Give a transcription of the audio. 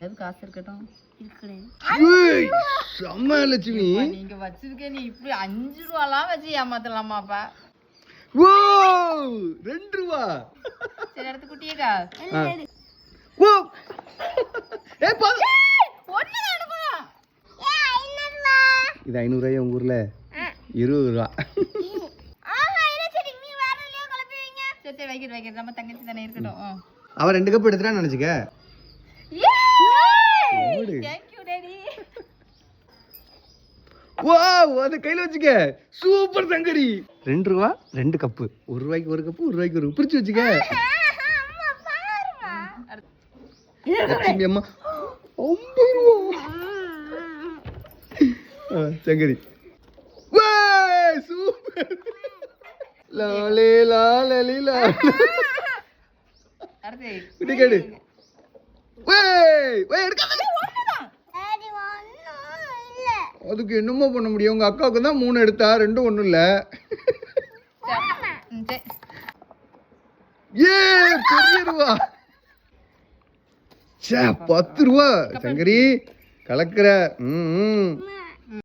என்கிட்ட காசு இருக்கட்டும். செம்ம லட்சுமி. நீங்க வச்சிருக்க நீ இப்படி 5 ரூபாலாம் வச்சு ஏமாத்தலாமாப்பா? ஓ 2 ரூபா. சரி அடுத்து குட்டியேக்கா. ஓ ஏ பாரு. ஒண்ணுதான் அனுப்பணும். இது 500 ரூபாய் உங்க ஊர்ல 20 ரூபா. சரி வைக்கிறேன் நம்ம தங்கச்சி தானே இருக்கட்டும். அவ 2 கப் எடுத்துறான்னு நினைச்சுக்க. Thank you daddy. வாவ் அத கையில வச்சுக்க. சூப்பர் தங்கரி. 2 ரூபா 2 கப். 1 ரூபாய்க்கு 1 கப் 1 ரூபாய்க்கு 1 பிரிச்சு வச்சுக்க. லட்சுமி அம்மா 50 ரூபா. தங்கரி. வாய் சூப்பர். லாலே லாலலிலா. அடுத்து விட்டுக்கடு. வேய் எடுக்காத. அதுக்கு என்னமோ பண்ண முடியும். உங்க அக்காவுக்கு தான் 3 எடுத்தா 2 ஒண்ணும் இல்ல. ஏ பெரிய ரூபா. சே 10 ரூபா. சங்கரி கலக்குற.